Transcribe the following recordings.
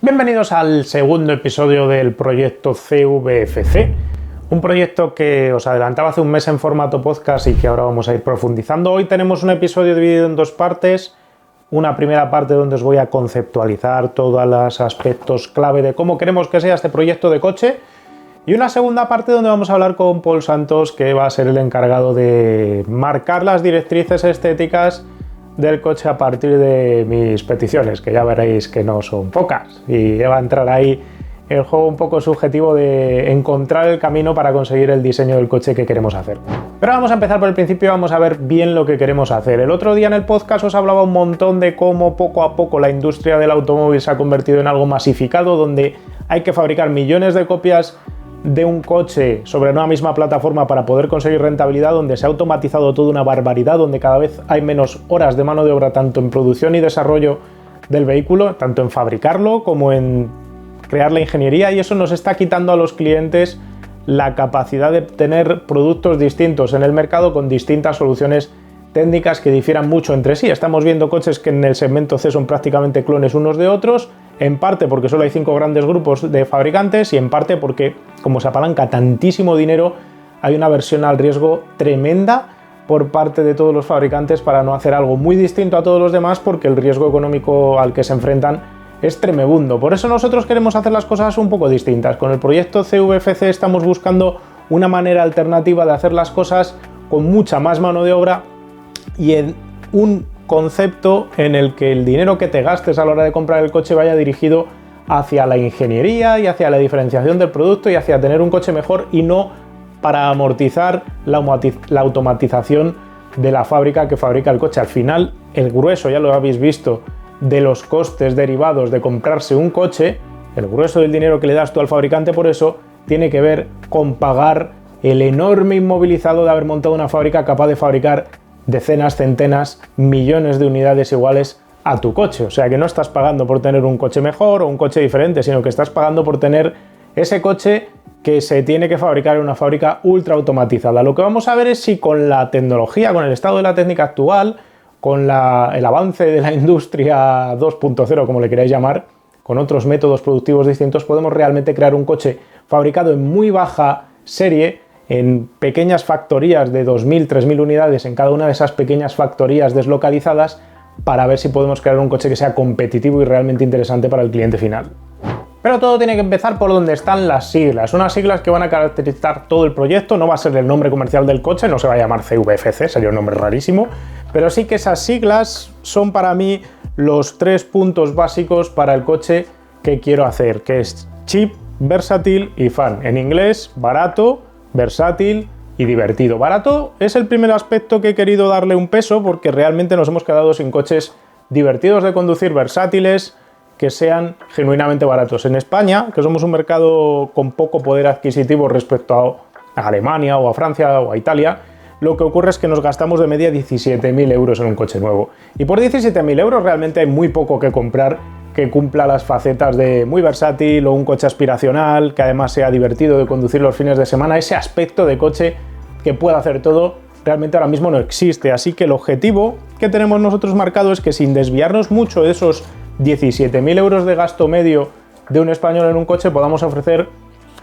Bienvenidos al segundo episodio del proyecto CVFC, un proyecto que os adelantaba hace un mes en formato podcast y que ahora vamos a ir profundizando. Hoy tenemos un episodio dividido en dos partes. Una primera parte donde os voy a conceptualizar todos los aspectos clave de cómo queremos que sea este proyecto de coche. Y una segunda parte donde vamos a hablar con Paul Santos, que va a ser el encargado de marcar las directrices estéticas del coche a partir de mis peticiones, que ya veréis que no son pocas. Y va a entrar ahí el juego un poco subjetivo de encontrar el camino para conseguir el diseño del coche que queremos hacer. Pero vamos a empezar por el principio, vamos a ver bien lo que queremos hacer. El otro día en el podcast os hablaba un montón de cómo poco a poco la industria del automóvil se ha convertido en algo masificado, donde hay que fabricar millones de copias de un coche sobre una misma plataforma para poder conseguir rentabilidad, donde se ha automatizado toda una barbaridad, donde cada vez hay menos horas de mano de obra tanto en producción y desarrollo del vehículo, tanto en fabricarlo como en crear la ingeniería, y eso nos está quitando a los clientes la capacidad de tener productos distintos en el mercado con distintas soluciones técnicas que difieran mucho entre sí. Estamos viendo coches que en el segmento C son prácticamente clones unos de otros, en parte porque solo hay 5 grandes grupos de fabricantes y en parte porque, como se apalanca tantísimo dinero, hay una versión al riesgo tremenda por parte de todos los fabricantes para no hacer algo muy distinto a todos los demás, porque el riesgo económico al que se enfrentan es tremebundo. Por eso nosotros queremos hacer las cosas un poco distintas. Con el proyecto CVFC estamos buscando una manera alternativa de hacer las cosas con mucha más mano de obra y en un concepto en el que el dinero que te gastes a la hora de comprar el coche vaya dirigido hacia la ingeniería y hacia la diferenciación del producto y hacia tener un coche mejor, y no para amortizar la automatización de la fábrica que fabrica el coche. Al final, el grueso, ya lo habéis visto, de los costes derivados de comprarse un coche, el grueso del dinero que le das tú al fabricante por eso, tiene que ver con pagar el enorme inmovilizado de haber montado una fábrica capaz de fabricar decenas, centenas, millones de unidades iguales a tu coche. O sea que no estás pagando por tener un coche mejor o un coche diferente, sino que estás pagando por tener ese coche que se tiene que fabricar en una fábrica ultra automatizada. Lo que vamos a ver es si con la tecnología, con el estado de la técnica actual, con el avance de la industria 2.0, como le queráis llamar, con otros métodos productivos distintos, podemos realmente crear un coche fabricado en muy baja serie, en pequeñas factorías de 2.000, 3.000 unidades en cada una de esas pequeñas factorías deslocalizadas, para ver si podemos crear un coche que sea competitivo y realmente interesante para el cliente final. Pero todo tiene que empezar por donde están las siglas, unas siglas que van a caracterizar todo el proyecto. No va a ser el nombre comercial del coche, no se va a llamar CVFC, sería un nombre rarísimo, pero sí que esas siglas son para mí los 3 puntos básicos para el coche que quiero hacer, que es cheap, versátil y fun. En inglés, barato, versátil y divertido. Barato es el primer aspecto que he querido darle un peso, porque realmente nos hemos quedado sin coches divertidos de conducir, versátiles, que sean genuinamente baratos. En España, que somos un mercado con poco poder adquisitivo respecto a Alemania o a Francia o a Italia, lo que ocurre es que nos gastamos de media 17.000 euros en un coche nuevo. Y por 17.000 euros realmente hay muy poco que comprar que cumpla las facetas de muy versátil o un coche aspiracional, que además sea divertido de conducir los fines de semana. Ese aspecto de coche que pueda hacer todo realmente ahora mismo no existe. Así que el objetivo que tenemos nosotros marcado es que, sin desviarnos mucho de esos 17.000 euros de gasto medio de un español en un coche, podamos ofrecer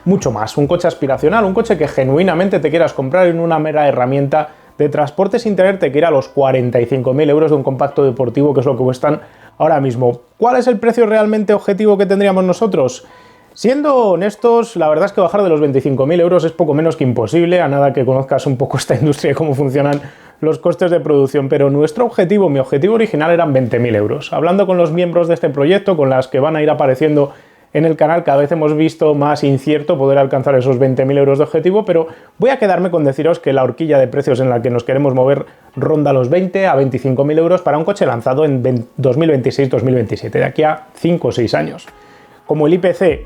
mucho más. Un coche aspiracional, un coche que genuinamente te quieras comprar en una mera herramienta de transporte sin tenerte que ir a los 45.000 euros de un compacto deportivo, que es lo que cuestan ahora mismo. ¿Cuál es el precio realmente objetivo que tendríamos nosotros? Siendo honestos, la verdad es que bajar de los 25.000 euros es poco menos que imposible, a nada que conozcas un poco esta industria y cómo funcionan los costes de producción, pero nuestro objetivo, mi objetivo original, eran 20.000 euros. Hablando con los miembros de este proyecto, con las que van a ir apareciendo en el canal, cada vez hemos visto más incierto poder alcanzar esos 20.000 euros de objetivo, pero voy a quedarme con deciros que la horquilla de precios en la que nos queremos mover ronda los 20 a 25.000 euros para un coche lanzado en 2026-2027, de aquí a 5 o 6 años. Como el IPC,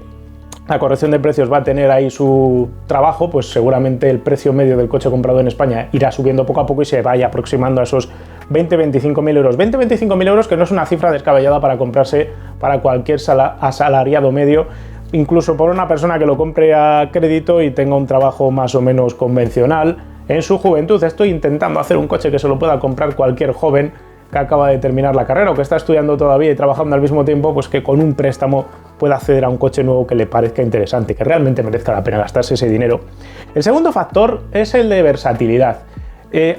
la corrección de precios, va a tener ahí su trabajo, pues seguramente el precio medio del coche comprado en España irá subiendo poco a poco y se vaya aproximando a esos 20-25.000 euros. 20-25.000 euros, que no es una cifra descabellada para comprarse para cualquier asalariado medio, incluso por una persona que lo compre a crédito y tenga un trabajo más o menos convencional en su juventud. Estoy intentando hacer un coche que se lo pueda comprar cualquier joven que acaba de terminar la carrera o que está estudiando todavía y trabajando al mismo tiempo, pues que con un préstamo pueda acceder a un coche nuevo que le parezca interesante, que realmente merezca la pena gastarse ese dinero. El segundo factor es el de versatilidad.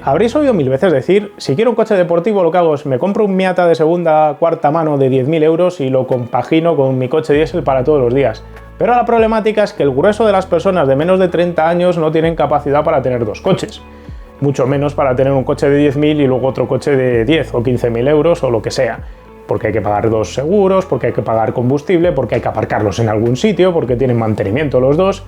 Habréis oído mil veces decir, si quiero un coche deportivo lo que hago es me compro un Miata de segunda cuarta mano de 10.000 euros y lo compagino con mi coche diésel para todos los días. Pero la problemática es que el grueso de las personas de menos de 30 años no tienen capacidad para tener dos coches. Mucho menos para tener un coche de 10.000 y luego otro coche de 10 o 15.000 euros o lo que sea. Porque hay que pagar dos seguros, porque hay que pagar combustible, porque hay que aparcarlos en algún sitio, porque tienen mantenimiento los dos.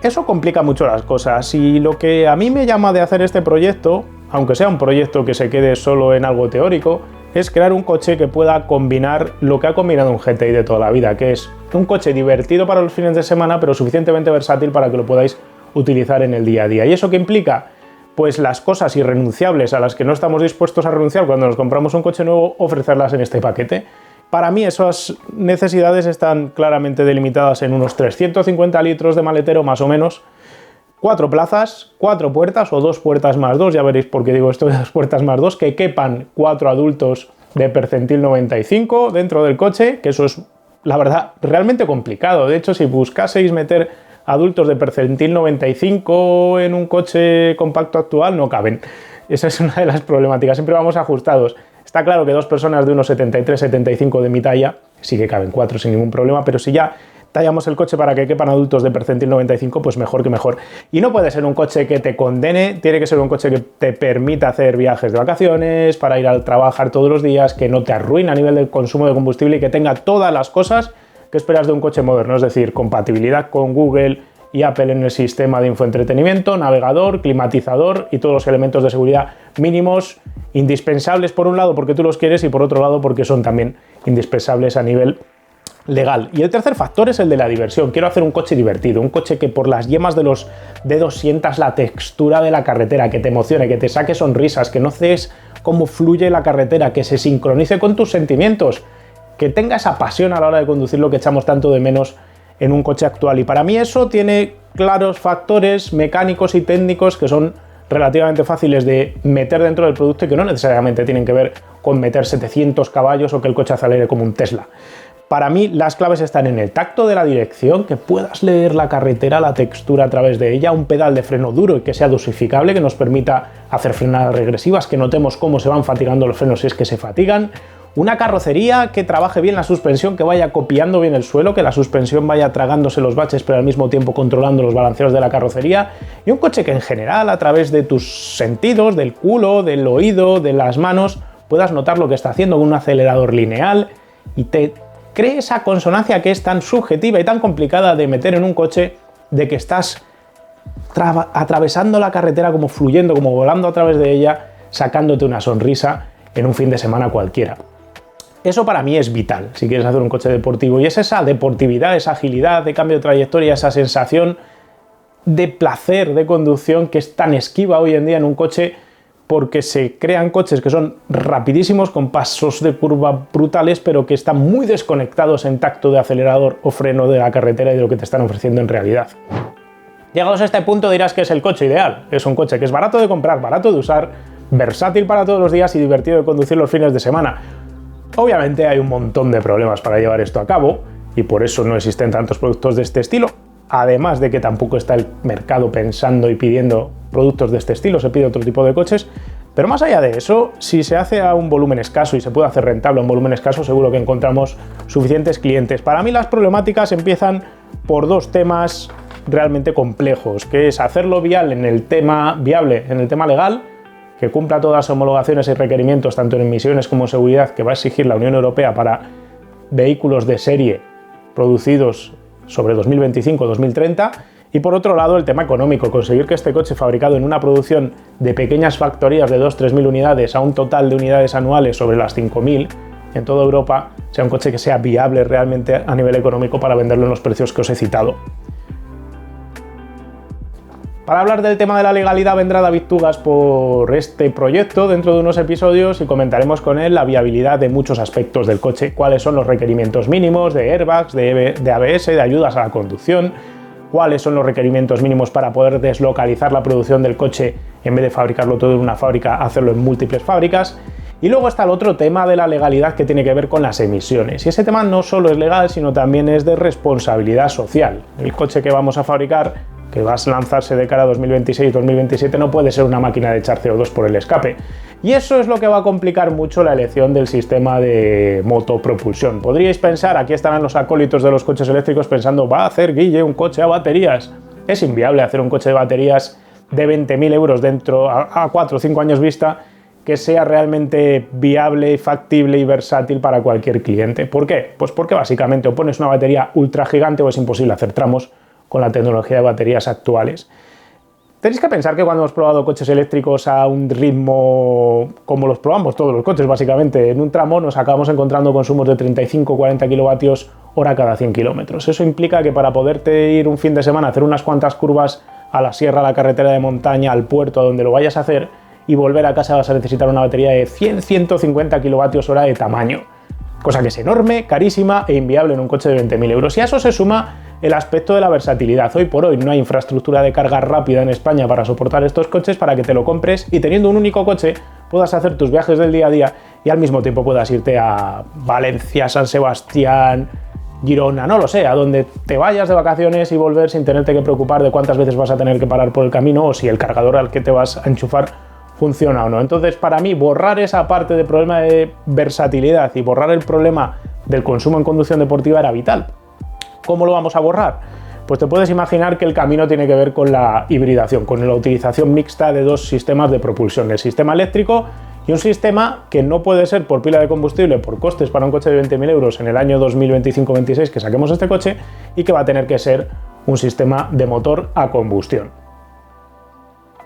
Eso complica mucho las cosas y lo que a mí me llama de hacer este proyecto, aunque sea un proyecto que se quede solo en algo teórico, es crear un coche que pueda combinar lo que ha combinado un GTI de toda la vida, que es un coche divertido para los fines de semana, pero suficientemente versátil para que lo podáis utilizar en el día a día. ¿Y eso qué implica? Pues las cosas irrenunciables a las que no estamos dispuestos a renunciar cuando nos compramos un coche nuevo, ofrecerlas en este paquete. Para mí esas necesidades están claramente delimitadas en unos 350 litros de maletero más o menos, 4 plazas, 4 puertas o 2 puertas más 2, ya veréis por qué digo esto de 2 puertas más 2, que quepan 4 adultos de percentil 95 dentro del coche, que eso es, la verdad, realmente complicado. De hecho, si buscaseis meter adultos de percentil 95 en un coche compacto actual, no caben. Esa es una de las problemáticas, siempre vamos ajustados. Está claro que 2 personas de unos 73-75 de mi talla sí que caben 4 sin ningún problema, pero si ya tallamos el coche para que quepan adultos de percentil 95, pues mejor que mejor. Y no puede ser un coche que te condene, tiene que ser un coche que te permita hacer viajes de vacaciones, para ir a trabajar todos los días, que no te arruine a nivel del consumo de combustible y que tenga todas las cosas que esperas de un coche moderno, es decir, compatibilidad con Google y Apple en el sistema de infoentretenimiento, navegador, climatizador y todos los elementos de seguridad mínimos, indispensables por un lado porque tú los quieres y por otro lado porque son también indispensables a nivel legal. Y el tercer factor es el de la diversión. Quiero hacer un coche divertido, un coche que por las yemas de los dedos sientas la textura de la carretera, que te emocione, que te saque sonrisas, que notes cómo fluye la carretera, que se sincronice con tus sentimientos, que tenga esa pasión a la hora de conducir, lo que echamos tanto de menos en un coche actual. Y para mí eso tiene claros factores mecánicos y técnicos que son relativamente fáciles de meter dentro del producto y que no necesariamente tienen que ver con meter 700 caballos o que el coche acelere como un Tesla. Para mí las claves están en el tacto de la dirección, que puedas leer la carretera, la textura a través de ella, un pedal de freno duro y que sea dosificable, que nos permita hacer frenadas regresivas, que notemos cómo se van fatigando los frenos si es que se fatigan, una carrocería que trabaje bien la suspensión, que vaya copiando bien el suelo, que la suspensión vaya tragándose los baches pero al mismo tiempo controlando los balanceos de la carrocería, y un coche que en general a través de tus sentidos, del culo, del oído, de las manos, puedas notar lo que está haciendo con un acelerador lineal y te cree esa consonancia que es tan subjetiva y tan complicada de meter en un coche, de que estás atravesando la carretera como fluyendo, como volando a través de ella, sacándote una sonrisa en un fin de semana cualquiera. Eso para mí es vital si quieres hacer un coche deportivo, y es esa deportividad, esa agilidad de cambio de trayectoria, esa sensación de placer de conducción que es tan esquiva hoy en día en un coche, porque se crean coches que son rapidísimos, con pasos de curva brutales, pero que están muy desconectados en tacto de acelerador o freno de la carretera y de lo que te están ofreciendo en realidad. Llegados a este punto dirás que es el coche ideal. Es un coche que es barato de comprar, barato de usar, versátil para todos los días y divertido de conducir los fines de semana. Obviamente hay un montón de problemas para llevar esto a cabo y por eso no existen tantos productos de este estilo. Además de que tampoco está el mercado pensando y pidiendo productos de este estilo, se pide otro tipo de coches. Pero más allá de eso, si se hace a un volumen escaso y se puede hacer rentable a un volumen escaso, seguro que encontramos suficientes clientes. Para mí las problemáticas empiezan por dos temas realmente complejos, que es hacerlo viable en el tema legal, que cumpla todas las homologaciones y requerimientos, tanto en emisiones como en seguridad, que va a exigir la Unión Europea para vehículos de serie producidos sobre 2025-2030, y por otro lado el tema económico, conseguir que este coche fabricado en una producción de pequeñas factorías de 2-3.000 unidades a un total de unidades anuales sobre las 5.000 en toda Europa, sea un coche que sea viable realmente a nivel económico para venderlo en los precios que os he citado. Para hablar del tema de la legalidad vendrá David Tugas por este proyecto dentro de unos episodios y comentaremos con él la viabilidad de muchos aspectos del coche, cuáles son los requerimientos mínimos de airbags, de ABS, de ayudas a la conducción, cuáles son los requerimientos mínimos para poder deslocalizar la producción del coche en vez de fabricarlo todo en una fábrica, hacerlo en múltiples fábricas, Y luego está el otro tema de la legalidad que tiene que ver con las emisiones. Y ese tema no solo es legal, sino también es de responsabilidad social. El coche que vamos a fabricar, que va a lanzarse de cara a 2026-2027, no puede ser una máquina de echar CO2 por el escape. Y eso es lo que va a complicar mucho la elección del sistema de motopropulsión. Podríais pensar, aquí estarán los acólitos de los coches eléctricos pensando, va a hacer Guille un coche a baterías. Es inviable hacer un coche de baterías de 20.000 euros dentro a 4 o 5 años vista que sea realmente viable, factible y versátil para cualquier cliente. ¿Por qué? Pues porque básicamente o pones una batería ultra gigante o es imposible hacer tramos con la tecnología de baterías actuales. Tenéis que pensar que cuando hemos probado coches eléctricos a un ritmo como los probamos todos los coches básicamente, en un tramo nos acabamos encontrando consumos de 35-40 kilovatios hora cada 100 kilómetros. Eso implica que para poderte ir un fin de semana a hacer unas cuantas curvas a la sierra, a la carretera de montaña, al puerto, a donde lo vayas a hacer, y volver a casa vas a necesitar una batería de 100-150 kilovatios hora de tamaño, cosa que es enorme, carísima e inviable en un coche de 20.000 euros. Y a eso se suma el aspecto de la versatilidad. Hoy por hoy no hay infraestructura de carga rápida en España para soportar estos coches para que te lo compres y teniendo un único coche puedas hacer tus viajes del día a día y al mismo tiempo puedas irte a Valencia, San Sebastián, Girona, no lo sé, a donde te vayas de vacaciones y volver sin tenerte que preocupar de cuántas veces vas a tener que parar por el camino o si el cargador al que te vas a enchufar funciona o no. Entonces, para mí, borrar esa parte de problema de versatilidad y borrar el problema del consumo en conducción deportiva era vital. ¿Cómo lo vamos a borrar? Pues te puedes imaginar que el camino tiene que ver con la hibridación, con la utilización mixta de dos sistemas de propulsión, el sistema eléctrico y un sistema que no puede ser por pila de combustible, por costes para un coche de 20.000 euros en el año 2025-26 que saquemos este coche, y que va a tener que ser un sistema de motor a combustión.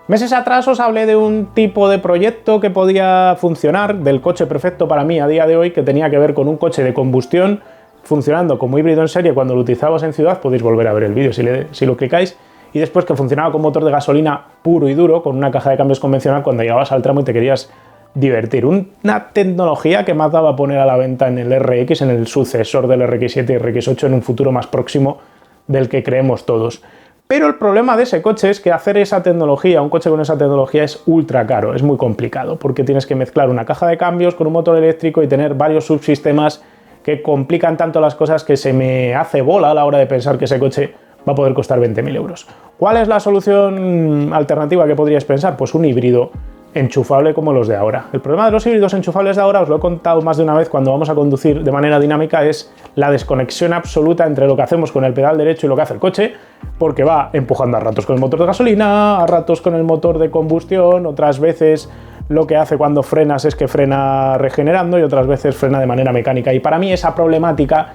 Meses atrás os hablé de un tipo de proyecto que podía funcionar, del coche perfecto para mí a día de hoy, que tenía que ver con un coche de combustión funcionando como híbrido en serie. Cuando lo utilizabas en ciudad, podéis volver a ver el vídeo si lo clicáis, y después que funcionaba con motor de gasolina puro y duro, con una caja de cambios convencional cuando llegabas al tramo y te querías divertir. Una tecnología que Mazda va a poner a la venta en el RX, en el sucesor del RX7 y RX8 en un futuro más próximo del que creemos todos. Pero el problema de ese coche es que hacer esa tecnología, un coche con esa tecnología, es ultra caro, es muy complicado, porque tienes que mezclar una caja de cambios con un motor eléctrico y tener varios subsistemas que complican tanto las cosas que se me hace bola a la hora de pensar que ese coche va a poder costar 20.000 euros. ¿Cuál es la solución alternativa que podríais pensar? Pues un híbrido enchufable como los de ahora. El problema de los híbridos enchufables de ahora, os lo he contado más de una vez cuando vamos a conducir de manera dinámica, es la desconexión absoluta entre lo que hacemos con el pedal derecho y lo que hace el coche, porque va empujando a ratos con el motor de gasolina, a ratos con el motor de combustión, otras veces lo que hace cuando frenas es que frena regenerando y otras veces frena de manera mecánica. Y para mí esa problemática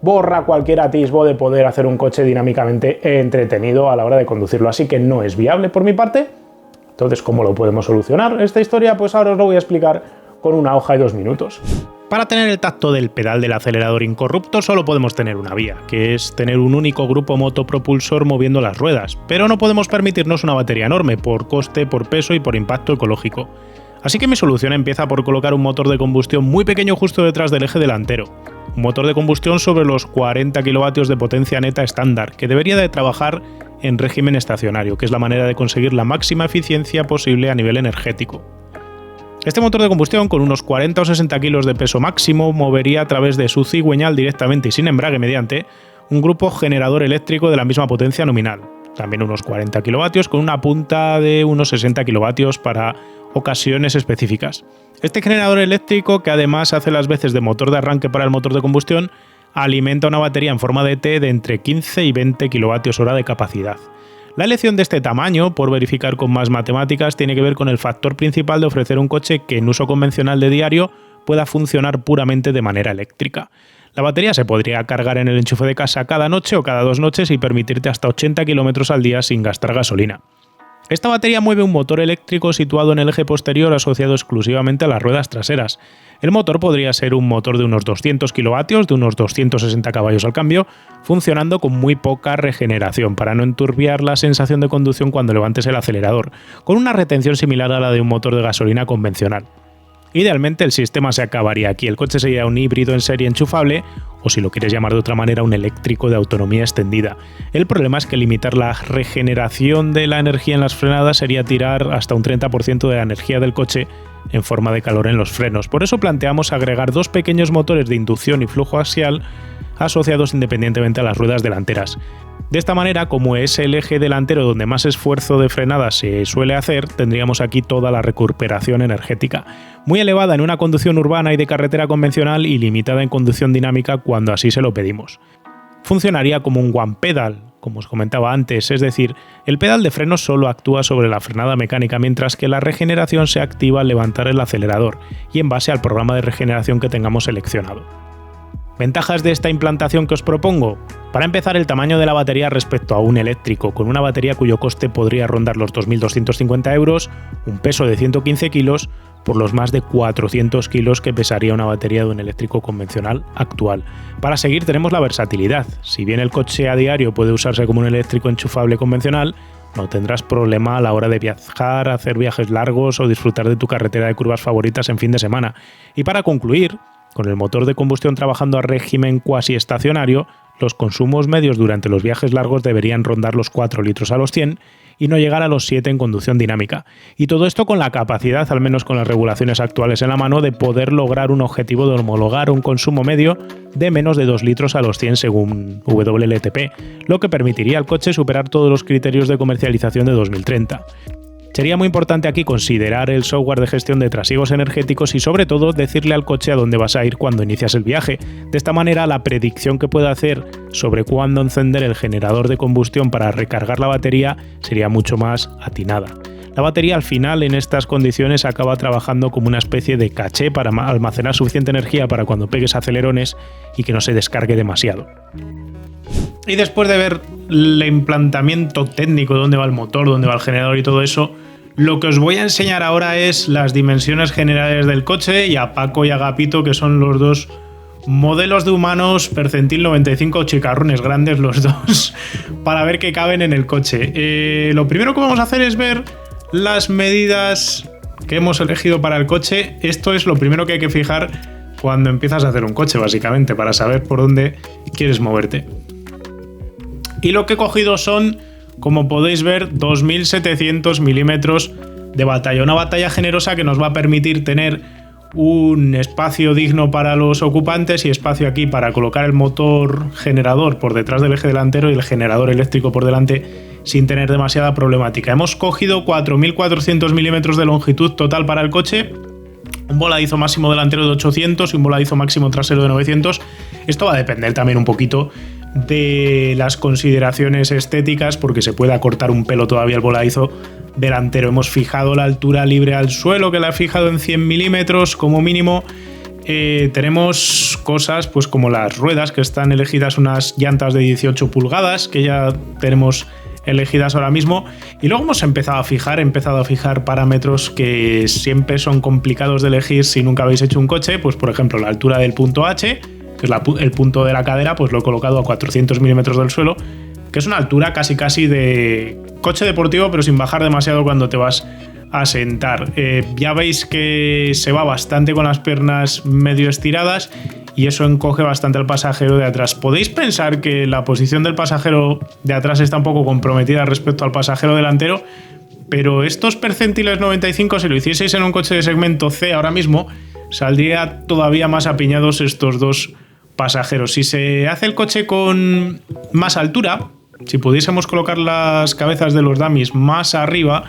borra cualquier atisbo de poder hacer un coche dinámicamente entretenido a la hora de conducirlo, así que no es viable por mi parte. Entonces, ¿cómo lo podemos solucionar? Esta historia, pues ahora os lo voy a explicar con una hoja y 2 minutos. Para tener el tacto del pedal del acelerador incorrupto solo podemos tener una vía, que es tener un único grupo motopropulsor moviendo las ruedas, pero no podemos permitirnos una batería enorme, por coste, por peso y por impacto ecológico. Así que mi solución empieza por colocar un motor de combustión muy pequeño justo detrás del eje delantero. Un motor de combustión sobre los 40 kilovatios de potencia neta estándar, que debería de trabajar en régimen estacionario, que es la manera de conseguir la máxima eficiencia posible a nivel energético. Este motor de combustión, con unos 40 o 60 kilos de peso máximo, movería a través de su cigüeñal directamente y sin embrague mediante un grupo generador eléctrico de la misma potencia nominal, también unos 40 kilovatios, con una punta de unos 60 kilovatios para ocasiones específicas. Este generador eléctrico, que además hace las veces de motor de arranque para el motor de combustión, alimenta una batería en forma de T de entre 15 y 20 kilovatios hora de capacidad. La elección de este tamaño, por verificar con más matemáticas, tiene que ver con el factor principal de ofrecer un coche que en uso convencional de diario pueda funcionar puramente de manera eléctrica. La batería se podría cargar en el enchufe de casa cada noche o cada 2 noches y permitirte hasta 80 km al día sin gastar gasolina. Esta batería mueve un motor eléctrico situado en el eje posterior asociado exclusivamente a las ruedas traseras. El motor podría ser un motor de unos 200 kilovatios, de unos 260 caballos al cambio, funcionando con muy poca regeneración para no enturbiar la sensación de conducción cuando levantes el acelerador, con una retención similar a la de un motor de gasolina convencional. Idealmente el sistema se acabaría aquí, el coche sería un híbrido en serie enchufable, o si lo quieres llamar de otra manera, un eléctrico de autonomía extendida. El problema es que limitar la regeneración de la energía en las frenadas sería tirar hasta un 30% de la energía del coche en forma de calor en los frenos. Por eso planteamos agregar 2 pequeños motores de inducción y flujo axial asociados independientemente a las ruedas delanteras. De esta manera, como es el eje delantero donde más esfuerzo de frenada se suele hacer, tendríamos aquí toda la recuperación energética, muy elevada en una conducción urbana y de carretera convencional y limitada en conducción dinámica cuando así se lo pedimos. Funcionaría como un one pedal, como os comentaba antes, es decir, el pedal de freno solo actúa sobre la frenada mecánica, mientras que la regeneración se activa al levantar el acelerador y en base al programa de regeneración que tengamos seleccionado. ¿Ventajas de esta implantación que os propongo? Para empezar, el tamaño de la batería respecto a un eléctrico, con una batería cuyo coste podría rondar los 2.250 euros, un peso de 115 kilos, por los más de 400 kilos que pesaría una batería de un eléctrico convencional actual. Para seguir tenemos la versatilidad. Si bien el coche a diario puede usarse como un eléctrico enchufable convencional, no tendrás problema a la hora de viajar, hacer viajes largos o disfrutar de tu carretera de curvas favoritas en fin de semana. Y para concluir, con el motor de combustión trabajando a régimen cuasi estacionario, los consumos medios durante los viajes largos deberían rondar los 4 litros a los 100 y no llegar a los 7 en conducción dinámica. Y todo esto con la capacidad, al menos con las regulaciones actuales en la mano, de poder lograr un objetivo de homologar un consumo medio de menos de 2 litros a los 100 según WLTP, lo que permitiría al coche superar todos los criterios de comercialización de 2030. Sería muy importante aquí considerar el software de gestión de trasiegos energéticos y sobre todo decirle al coche a dónde vas a ir cuando inicias el viaje. De esta manera la predicción que pueda hacer sobre cuándo encender el generador de combustión para recargar la batería sería mucho más atinada. La batería al final en estas condiciones acaba trabajando como una especie de caché para almacenar suficiente energía para cuando pegues acelerones y que no se descargue demasiado. Y después de ver el implantamiento técnico, dónde va el motor, dónde va el generador y todo eso, lo que os voy a enseñar ahora es las dimensiones generales del coche y a Paco y a Agapito, que son los 2 modelos de humanos percentil 95 chicarrones grandes los dos, para ver qué caben en el coche. Lo primero que vamos a hacer es ver las medidas que hemos elegido para el coche. Esto es lo primero que hay que fijar cuando empiezas a hacer un coche, básicamente, para saber por dónde quieres moverte. Y lo que he cogido son, como podéis ver, 2.700 milímetros de batalla. Una batalla generosa que nos va a permitir tener un espacio digno para los ocupantes y espacio aquí para colocar el motor generador por detrás del eje delantero y el generador eléctrico por delante sin tener demasiada problemática. Hemos cogido 4.400 milímetros de longitud total para el coche, un voladizo máximo delantero de 800 y un voladizo máximo trasero de 900. Esto va a depender también un poquito de las consideraciones estéticas, porque se puede acortar un pelo todavía el voladizo delantero. Hemos fijado la altura libre al suelo, que la he fijado en 100 milímetros como mínimo. Tenemos cosas pues como las ruedas, que están elegidas unas llantas de 18 pulgadas, que ya tenemos elegidas ahora mismo, y luego hemos empezado a fijar parámetros que siempre son complicados de elegir si nunca habéis hecho un coche. Pues por ejemplo la altura del punto H, que es el punto de la cadera, pues lo he colocado a 400 milímetros del suelo, que es una altura casi de coche deportivo, pero sin bajar demasiado cuando te vas a sentar. Ya veis que se va bastante con las piernas medio estiradas y eso encoge bastante al pasajero de atrás. Podéis pensar que la posición del pasajero de atrás está un poco comprometida respecto al pasajero delantero, pero estos percentiles 95, si lo hicieseis en un coche de segmento C ahora mismo, saldría todavía más apiñados estos dos pasajeros. Si se hace el coche con más altura, si pudiésemos colocar las cabezas de los dummies más arriba,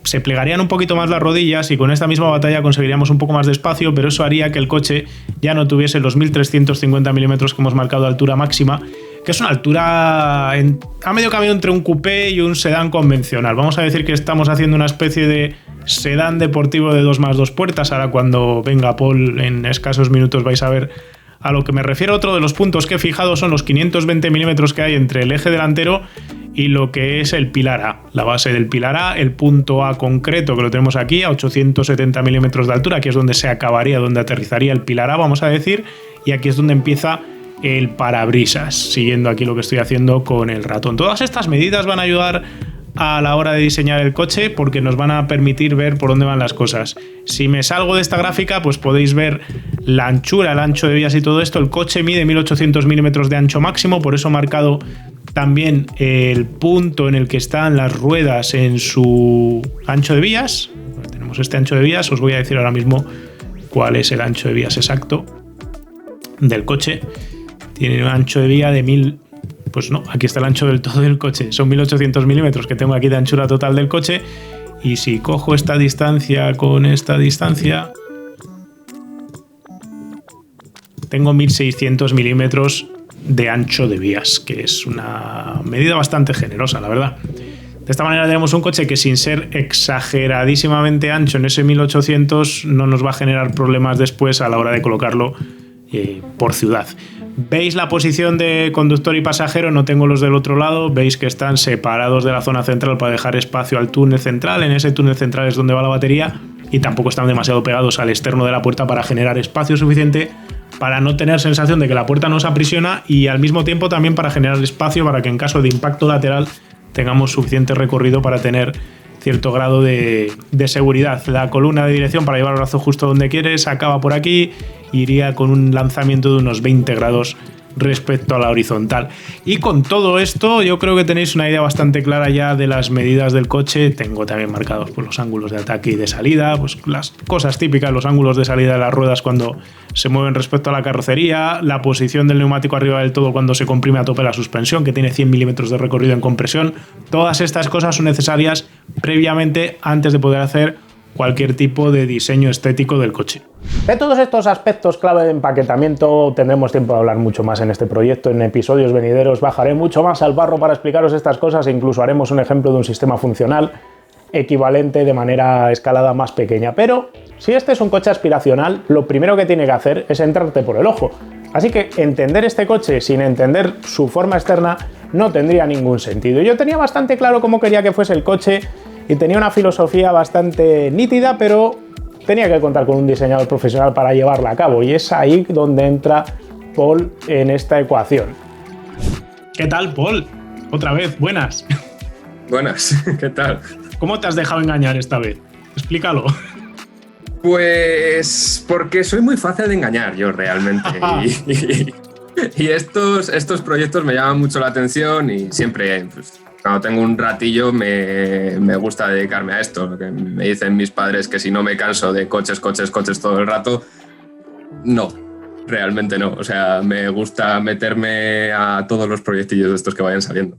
se plegarían un poquito más las rodillas y con esta misma batalla conseguiríamos un poco más de espacio, pero eso haría que el coche ya no tuviese los 1.350 milímetros que hemos marcado de altura máxima, que es una altura a medio camino entre un coupé y un sedán convencional. Vamos a decir que estamos haciendo una especie de sedán deportivo de 2+2 puertas. Ahora cuando venga Paul en escasos minutos vais a ver a lo que me refiero. Otro de los puntos que he fijado son los 520 milímetros que hay entre el eje delantero y lo que es el pilar A, la base del pilar A, el punto A concreto que lo tenemos aquí a 870 milímetros de altura. Aquí es donde se acabaría, donde aterrizaría el pilar A, vamos a decir, y aquí es donde empieza el parabrisas, siguiendo aquí lo que estoy haciendo con el ratón. Todas estas medidas van a ayudar a la hora de diseñar el coche porque nos van a permitir ver por dónde van las cosas. Si me salgo de esta gráfica, pues podéis ver la anchura, el ancho de vías y todo esto. El coche mide 1800 milímetros de ancho máximo, por eso he marcado también el punto en el que están las ruedas en su ancho de vías. tenemos este ancho de vías. Os voy a decir ahora mismo cuál es el ancho de vías exacto del coche. Tiene un ancho de vía de 1000. Pues no, aquí está el ancho del todo del coche. Son 1800 milímetros que tengo aquí de anchura total del coche. Y si cojo esta distancia con esta distancia, tengo 1600 milímetros de ancho de vías, que es una medida bastante generosa, la verdad. De esta manera tenemos un coche que, sin ser exageradísimamente ancho en ese 1800, no nos va a generar problemas después a la hora de colocarlo por ciudad. ¿Veis la posición de conductor y pasajero? No tengo los del otro lado. Veis que están separados de la zona central para dejar espacio al túnel central. En ese túnel central es donde va la batería, y tampoco están demasiado pegados al externo de la puerta para generar espacio suficiente para no tener sensación de que la puerta nos aprisiona, y al mismo tiempo también para generar espacio para que en caso de impacto lateral tengamos suficiente recorrido para tener cierto grado de seguridad. La columna de dirección, para llevar el brazo justo donde quieres, acaba por aquí, iría con un lanzamiento de unos 20 grados respecto a la horizontal. Y con todo esto yo creo que tenéis una idea bastante clara ya de las medidas del coche. Tengo también marcados pues los ángulos de ataque y de salida, pues las cosas típicas, los ángulos de salida de las ruedas cuando se mueven respecto a la carrocería, la posición del neumático arriba del todo cuando se comprime a tope la suspensión, que tiene 100 milímetros de recorrido en compresión. Todas estas cosas son necesarias previamente antes de poder hacer cualquier tipo de diseño estético del coche. De todos estos aspectos clave de empaquetamiento tendremos tiempo de hablar mucho más en este proyecto. En episodios venideros bajaré mucho más al barro para explicaros estas cosas, e incluso haremos un ejemplo de un sistema funcional equivalente de manera escalada más pequeña. Pero si este es un coche aspiracional, lo primero que tiene que hacer es entrarte por el ojo. Así que entender este coche sin entender su forma externa no tendría ningún sentido. Yo tenía bastante claro cómo quería que fuese el coche y tenía una filosofía bastante nítida, pero tenía que contar con un diseñador profesional para llevarla a cabo, y es ahí donde entra Paul en esta ecuación. ¿Qué tal, Paul? Otra vez, buenas. Buenas, ¿qué tal? ¿Cómo te has dejado engañar esta vez? Explícalo. Pues porque soy muy fácil de engañar yo realmente. y estos proyectos me llaman mucho la atención, y siempre, pues, cuando tengo un ratillo me gusta dedicarme a esto. Lo que me dicen mis padres, que si no me canso de coches todo el rato, no, realmente no. O sea, me gusta meterme a todos los proyectillos de estos que vayan saliendo.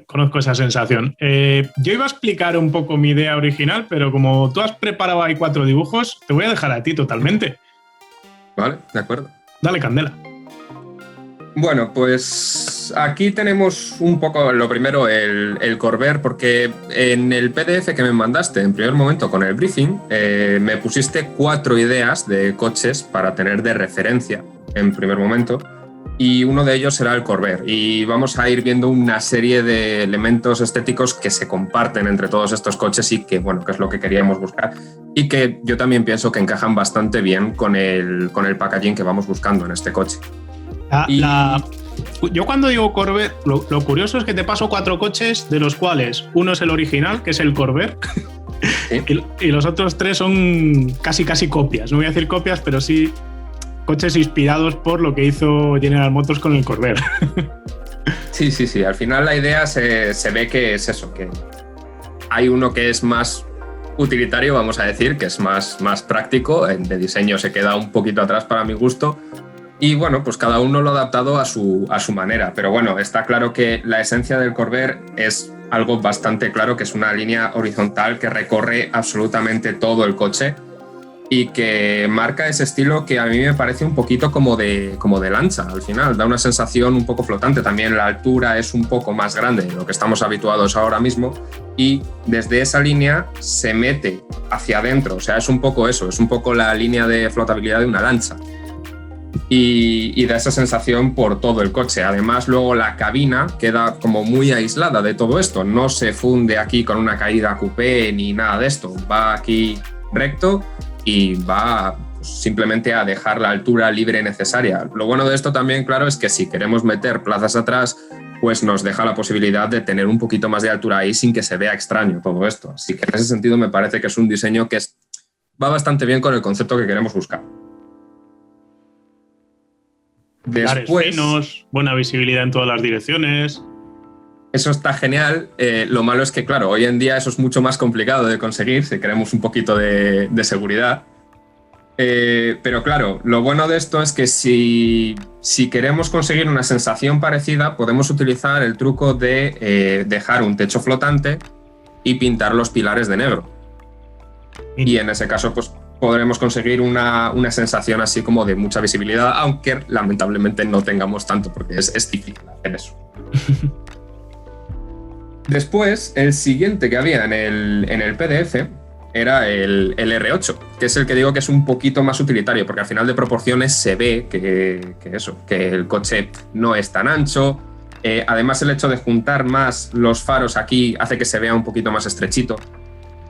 Conozco esa sensación. Yo iba a explicar un poco mi idea original, pero como tú has preparado ahí 4 dibujos, te voy a dejar a ti totalmente. Vale, de acuerdo. Dale candela. Bueno, pues aquí tenemos un poco, lo primero, el Corvair, porque en el PDF que me mandaste en primer momento con el briefing, me pusiste 4 ideas de coches para tener de referencia en primer momento, y uno de ellos será el Corvair. Y vamos a ir viendo una serie de elementos estéticos que se comparten entre todos estos coches y que, bueno, que es lo que queríamos buscar, y que yo también pienso que encajan bastante bien con el packaging que vamos buscando en este coche. Yo cuando digo Corvair, lo curioso es que te paso 4 coches, de los cuales uno es el original, que es el Corvair, ¿sí? y los otros 3 son casi copias. No voy a decir copias, pero sí coches inspirados por lo que hizo General Motors con el Corvair. Sí. Al final la idea se ve que es eso, que hay uno que es más utilitario, vamos a decir, que es más práctico, de diseño se queda un poquito atrás para mi gusto. Y bueno, pues cada uno lo ha adaptado a su manera. Pero bueno, está claro que la esencia del Corvair es algo bastante claro, que es una línea horizontal que recorre absolutamente todo el coche y que marca ese estilo que a mí me parece un poquito como de lancha al final. Da una sensación un poco flotante. También la altura es un poco más grande de lo que estamos habituados ahora mismo, y desde esa línea se mete hacia adentro. O sea, es un poco eso, es un poco la línea de flotabilidad de una lancha. Y da esa sensación por todo el coche. Además, luego la cabina queda como muy aislada de todo esto. No se funde aquí con una caída coupé ni nada de esto. Va aquí recto y va simplemente a dejar la altura libre necesaria. Lo bueno de esto también, claro, es que si queremos meter plazas atrás, pues nos deja la posibilidad de tener un poquito más de altura ahí sin que se vea extraño todo esto. Así que en ese sentido me parece que es un diseño que va bastante bien con el concepto que queremos buscar. Después, finos, buena visibilidad en todas las direcciones. eso está genial. Lo malo es que, claro, hoy en día eso es mucho más complicado de conseguir si queremos un poquito de seguridad. Pero claro, lo bueno de esto es que si queremos conseguir una sensación parecida, podemos utilizar el truco de dejar un techo flotante y pintar los pilares de negro. Y en ese caso, pues podremos conseguir una sensación así como de mucha visibilidad, aunque lamentablemente no tengamos tanto, porque es difícil hacer eso. Después, el siguiente que había en el PDF era el R8, que es el que digo que es un poquito más utilitario, porque al final de proporciones se ve que el coche no es tan ancho. Además, el hecho de juntar más los faros aquí hace que se vea un poquito más estrechito.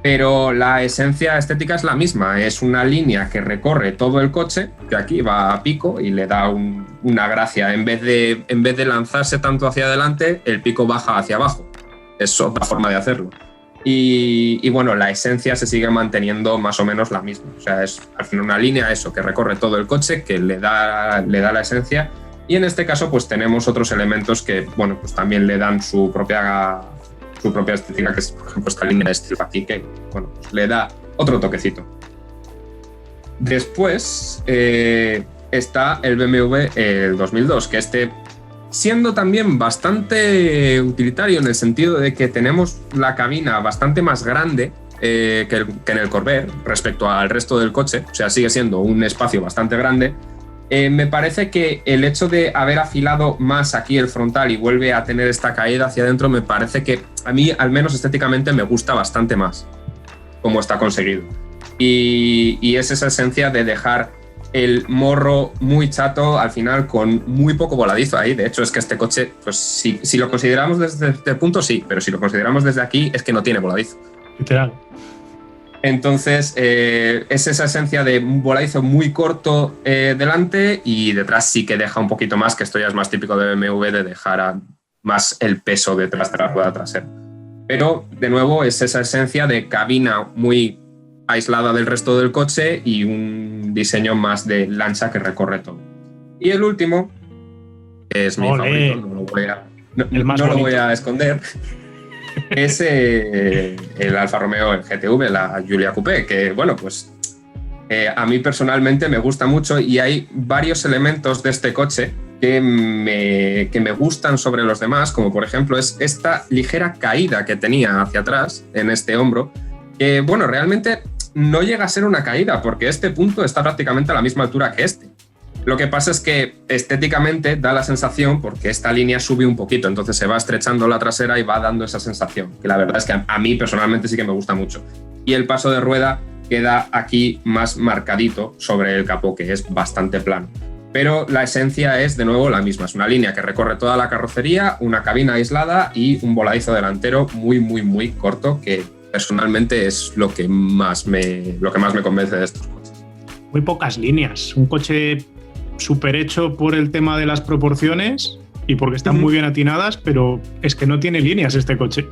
Pero la esencia estética es la misma, es una línea que recorre todo el coche, que aquí va a pico y le da una gracia. En vez de lanzarse tanto hacia adelante, el pico baja hacia abajo. Es otra forma de hacerlo. Y bueno, la esencia se sigue manteniendo más o menos la misma. O sea, es al final una línea que recorre todo el coche, que le da la esencia. Y en este caso, pues tenemos otros elementos que, bueno, pues también le dan su propia estética, que es, por ejemplo, esta línea de estilo aquí, que, bueno, pues le da otro toquecito. Después está el BMW el 2002, que siendo también bastante utilitario en el sentido de que tenemos la cabina bastante más grande que en el Corvair respecto al resto del coche, o sea, sigue siendo un espacio bastante grande. Me parece que el hecho de haber afilado más aquí el frontal y vuelve a tener esta caída hacia adentro, me parece que a mí, al menos estéticamente, me gusta bastante más cómo está conseguido. Y es esa esencia de dejar el morro muy chato al final con muy poco voladizo ahí. De hecho, es que este coche, pues si lo consideramos desde este punto, sí, pero si lo consideramos desde aquí, es que no tiene voladizo. Literal. Entonces, es esa esencia de un voladizo muy corto delante y detrás sí que deja un poquito más, que esto ya es más típico de BMW, de dejar más el peso detrás de la rueda trasera. Pero, de nuevo, es esa esencia de cabina muy aislada del resto del coche y un diseño más de lancha que recorre todo. Y el último, que es mi favorito, no lo voy a esconder, es el Alfa Romeo, el GTV, la Giulia Coupé, que bueno, pues a mí personalmente me gusta mucho y hay varios elementos de este coche que me gustan sobre los demás, como por ejemplo es esta ligera caída que tenía hacia atrás en este hombro, que bueno, realmente no llega a ser una caída porque este punto está prácticamente a la misma altura que este. Lo que pasa es que estéticamente da la sensación, porque esta línea sube un poquito, entonces se va estrechando la trasera y va dando esa sensación, que la verdad es que a mí personalmente sí que me gusta mucho. Y el paso de rueda queda aquí más marcadito sobre el capó, que es bastante plano. Pero la esencia es de nuevo la misma, es una línea que recorre toda la carrocería, una cabina aislada y un voladizo delantero muy, muy, muy corto, que personalmente es lo que más me convence de estos coches. Muy pocas líneas, un coche súper hecho por el tema de las proporciones y porque están muy bien atinadas, pero es que no tiene líneas este coche.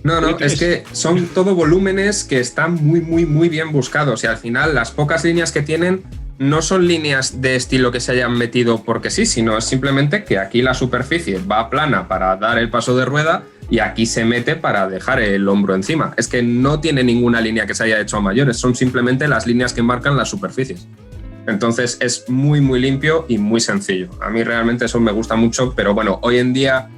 No, es que son todo volúmenes que están muy, muy, muy bien buscados y al final las pocas líneas que tienen no son líneas de estilo que se hayan metido porque sí, sino es simplemente que aquí la superficie va plana para dar el paso de rueda y aquí se mete para dejar el hombro encima. Es que no tiene ninguna línea que se haya hecho a mayores, son simplemente las líneas que marcan las superficies. Entonces es muy, muy limpio y muy sencillo. A mí realmente eso me gusta mucho, pero bueno, hoy en día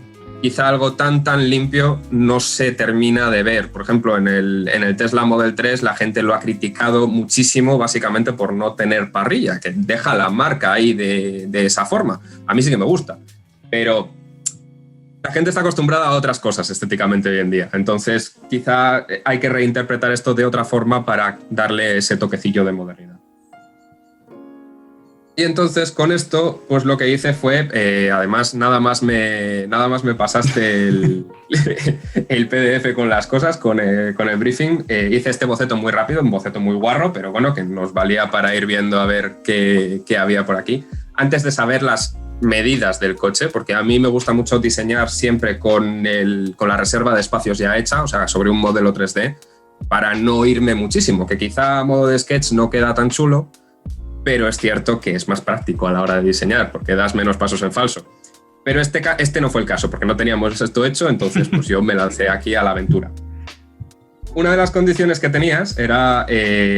quizá algo tan limpio no se termina de ver. Por ejemplo, en el Tesla Model 3 la gente lo ha criticado muchísimo básicamente por no tener parrilla, que deja la marca ahí de esa forma. A mí sí que me gusta, pero la gente está acostumbrada a otras cosas estéticamente hoy en día. Entonces quizá hay que reinterpretar esto de otra forma para darle ese toquecillo de modernidad. Y entonces con esto, pues lo que hice fue, además nada más me pasaste el PDF con las cosas, con el briefing, hice este boceto muy rápido, un boceto muy guarro, pero bueno, que nos valía para ir viendo a ver qué había por aquí. Antes de saber las medidas del coche, porque a mí me gusta mucho diseñar siempre con la reserva de espacios ya hecha, o sea, sobre un modelo 3D, para no irme muchísimo, que quizá a modo de sketch no queda tan chulo, pero es cierto que es más práctico a la hora de diseñar porque das menos pasos en falso. Pero este no fue el caso, porque no teníamos esto hecho, entonces pues yo me lancé aquí a la aventura. Una de las condiciones que tenías era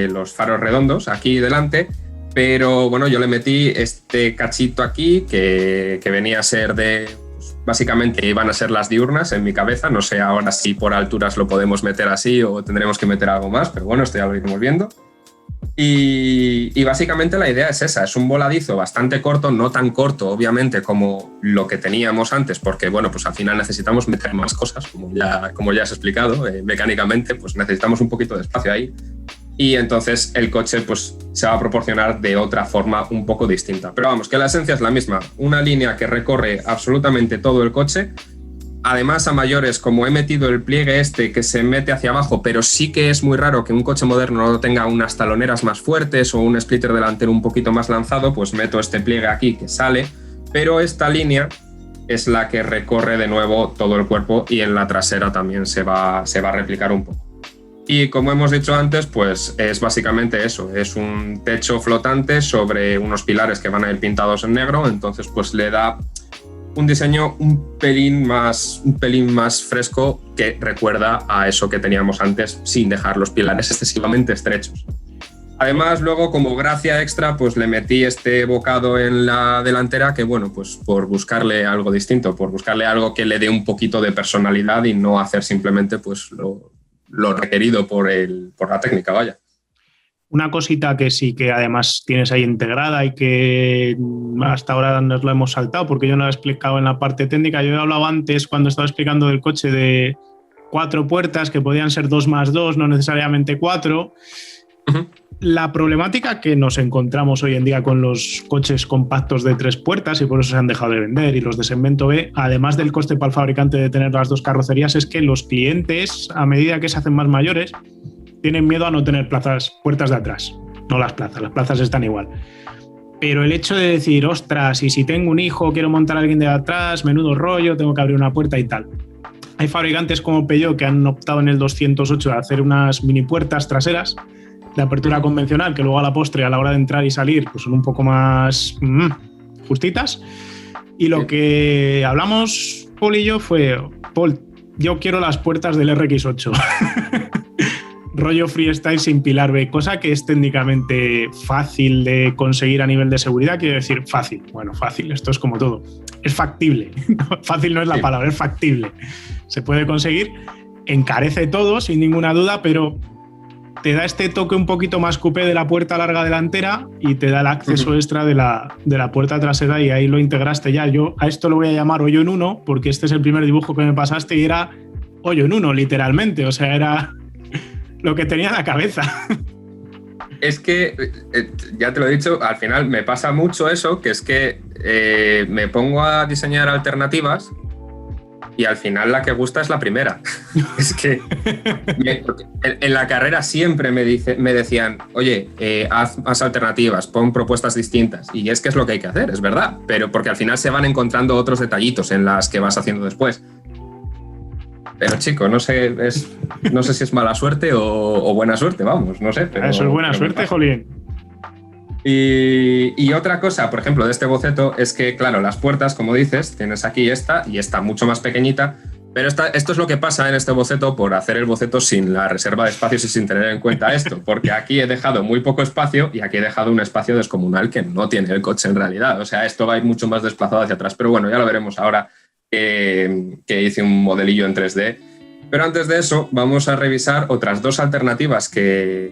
los faros redondos aquí delante, pero bueno, yo le metí este cachito aquí que venía a ser de... Pues, básicamente iban a ser las diurnas en mi cabeza, no sé ahora si por alturas lo podemos meter así o tendremos que meter algo más, pero bueno, esto ya lo iremos viendo. Y básicamente la idea es esa, es un voladizo bastante corto, no tan corto obviamente como lo que teníamos antes, porque bueno, pues al final necesitamos meter más cosas, como ya has explicado, mecánicamente pues necesitamos un poquito de espacio ahí, y entonces el coche pues se va a proporcionar de otra forma un poco distinta. Pero vamos, que la esencia es la misma, una línea que recorre absolutamente todo el coche. Además, a mayores, como he metido el pliegue este que se mete hacia abajo, pero sí que es muy raro que un coche moderno no tenga unas taloneras más fuertes o un splitter delantero un poquito más lanzado, pues meto este pliegue aquí que sale, pero esta línea es la que recorre de nuevo todo el cuerpo y en la trasera también se va a replicar un poco. Y como hemos dicho antes, pues es básicamente eso, es un techo flotante sobre unos pilares que van a ir pintados en negro, entonces pues le da un diseño un pelín más fresco que recuerda a eso que teníamos antes sin dejar los pilares excesivamente estrechos. Además, luego como gracia extra, pues le metí este bocado en la delantera que, bueno, pues por buscarle algo distinto, por buscarle algo que le dé un poquito de personalidad y no hacer simplemente pues lo requerido por la técnica, vaya. Una cosita que sí que además tienes ahí integrada y que hasta ahora nos lo hemos saltado porque yo no lo he explicado en la parte técnica. Yo he hablado antes cuando estaba explicando del coche de 4 puertas que podían ser 2 más 2, no necesariamente 4. Uh-huh. La problemática que nos encontramos hoy en día con los coches compactos de 3 puertas y por eso se han dejado de vender y los de segmento B, además del coste para el fabricante de tener las 2 carrocerías, es que los clientes, a medida que se hacen más mayores, tienen miedo a no tener puertas de atrás. No las plazas están igual. Pero el hecho de decir, ostras, y si tengo un hijo, quiero montar a alguien de atrás, menudo rollo, tengo que abrir una puerta y tal. Hay fabricantes como Peugeot que han optado en el 208 a hacer unas mini puertas traseras de apertura convencional, que luego a la postre, a la hora de entrar y salir, pues son un poco más justitas. Y lo que hablamos Paul y yo fue, Paul, yo quiero las puertas del RX8. Rollo freestyle sin pilar B, cosa que es técnicamente fácil de conseguir a nivel de seguridad. Quiero decir, fácil. Bueno, fácil, esto es como todo. Es factible. Fácil no es la palabra, es factible. Se puede conseguir, encarece todo, sin ninguna duda, pero te da este toque un poquito más coupé de la puerta larga delantera y te da el acceso extra de la puerta trasera y ahí lo integraste ya. Yo a esto lo voy a llamar hoyo en uno porque este es el primer dibujo que me pasaste y era hoyo en uno, literalmente. O sea, era lo que tenía en la cabeza. Es que, ya te lo he dicho, al final me pasa mucho eso, que es que me pongo a diseñar alternativas y al final la que gusta es la primera. Es que en la carrera siempre me decían, oye, haz alternativas, pon propuestas distintas. Y es que es lo que hay que hacer, es verdad, pero porque al final se van encontrando otros detallitos en las que vas haciendo después. Pero chico, no sé si es mala suerte o buena suerte, vamos, no sé. Pero, eso es buena suerte, jolín. Y otra cosa, por ejemplo, de este boceto es que, claro, las puertas, como dices, tienes aquí esta y esta mucho más pequeñita, pero esto es lo que pasa en este boceto por hacer el boceto sin la reserva de espacios y sin tener en cuenta esto, porque aquí he dejado muy poco espacio y aquí he dejado un espacio descomunal que no tiene el coche en realidad. O sea, esto va a ir mucho más desplazado hacia atrás, pero bueno, ya lo veremos ahora. Que hice un modelillo en 3D. Pero antes de eso vamos a revisar otras 2 alternativas que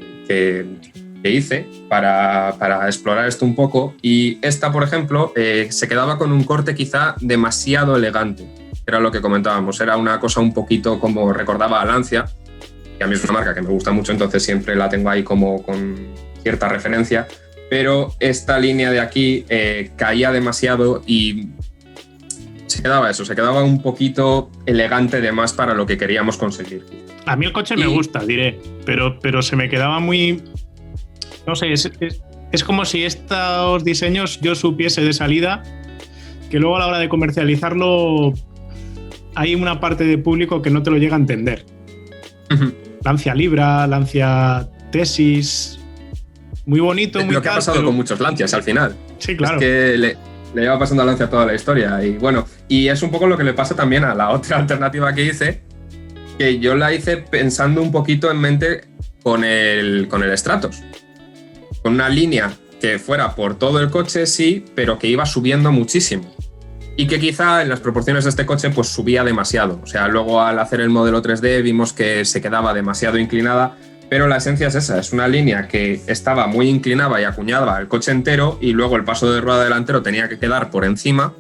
hice para explorar esto un poco. Y esta, por ejemplo, se quedaba con un corte quizá demasiado elegante. Era lo que comentábamos, era una cosa un poquito como recordaba a Lancia, que a mí es una marca que me gusta mucho, entonces siempre la tengo ahí como con cierta referencia. Pero esta línea de aquí caía demasiado y se quedaba un poquito elegante de más para lo que queríamos conseguir. A mí el coche me gusta, diré, pero se me quedaba muy... No sé, es como si estos diseños yo supiese de salida que luego a la hora de comercializarlo hay una parte de público que no te lo llega a entender. Uh-huh. Lancia Libra, Lancia Tesis, muy bonito, muy lo que ha pasado con muchos Lancias al final. Sí, claro. Es que Le lleva pasando la lanza toda la historia. Y bueno, y es un poco lo que le pasa también a la otra alternativa que hice, que yo la hice pensando un poquito en mente con el Stratos. Con una línea que fuera por todo el coche, sí, pero que iba subiendo muchísimo. Y que quizá en las proporciones de este coche pues subía demasiado. O sea, luego al hacer el modelo 3D vimos que se quedaba demasiado inclinada, pero la esencia es esa, es una línea que estaba muy inclinada y acuñaba el coche entero, y luego el paso de rueda delantero tenía que quedar por encima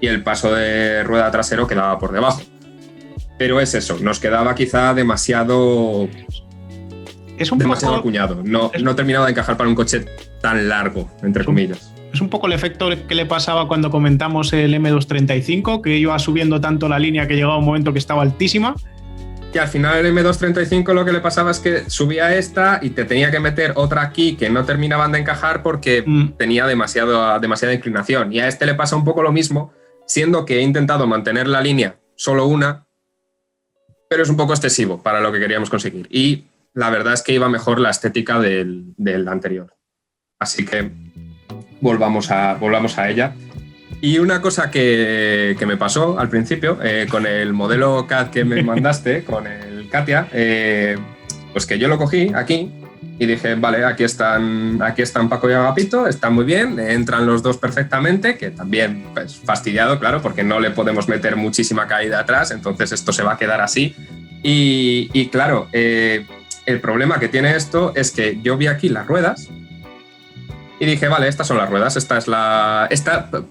y el paso de rueda trasero quedaba por debajo. Pero es eso, nos quedaba quizá demasiado acuñado. No terminaba de encajar para un coche tan largo, entre comillas. Es un poco el efecto que le pasaba cuando comentamos el M235, que iba subiendo tanto la línea que llegaba un momento que estaba altísima. Y al final el M235 lo que le pasaba es que subía esta y te tenía que meter otra aquí que no terminaban de encajar porque tenía demasiada inclinación. Y a este le pasa un poco lo mismo, siendo que he intentado mantener la línea solo una, pero es un poco excesivo para lo que queríamos conseguir. Y la verdad es que iba mejor la estética del anterior. Así que volvamos a ella. Y una cosa que me pasó al principio, con el modelo CAD que me mandaste, con el Katia, pues que yo lo cogí aquí y dije, vale, aquí están Paco y Agapito, están muy bien, entran los dos perfectamente, que también pues, fastidiado, claro, porque no le podemos meter muchísima caída atrás, entonces esto se va a quedar así. Y claro, el problema que tiene esto es que yo vi aquí las ruedas y dije, vale, estas son las ruedas,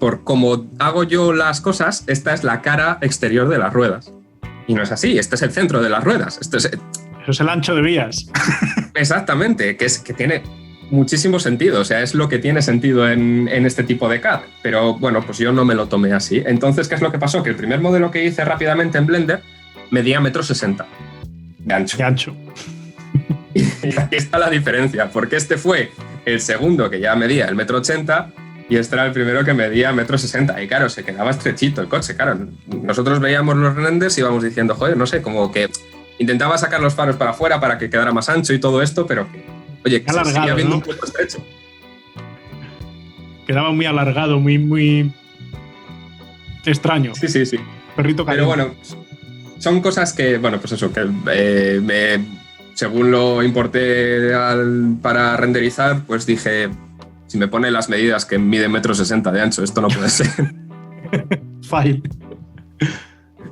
por como hago yo las cosas, esta es la cara exterior de las ruedas. Y no es así, este es el centro de las ruedas. Eso es el ancho de vías. Exactamente, que tiene muchísimo sentido, o sea, es lo que tiene sentido en este tipo de CAD. Pero bueno, pues yo no me lo tomé así. Entonces, ¿qué es lo que pasó? Que el primer modelo que hice rápidamente en Blender medía 1,60 m de ancho. De ancho. Y aquí está la diferencia, porque este fue el segundo que ya medía el 1,80 m y este era el primero que medía 1,60 m. Y claro, se quedaba estrechito el coche. Claro, nosotros veíamos los renders y íbamos diciendo, joder, no sé, como que intentaba sacar los faros para afuera para que quedara más ancho y todo esto, pero que, oye, que se seguía viendo, ¿no?, un poco estrecho. Quedaba muy alargado, muy extraño. Sí. Perrito caliente. Pero bueno, son cosas que, bueno, pues eso, que según lo importé para renderizar, pues dije, si me pone las medidas que mide 1,60 m de ancho, esto no puede ser. Fail.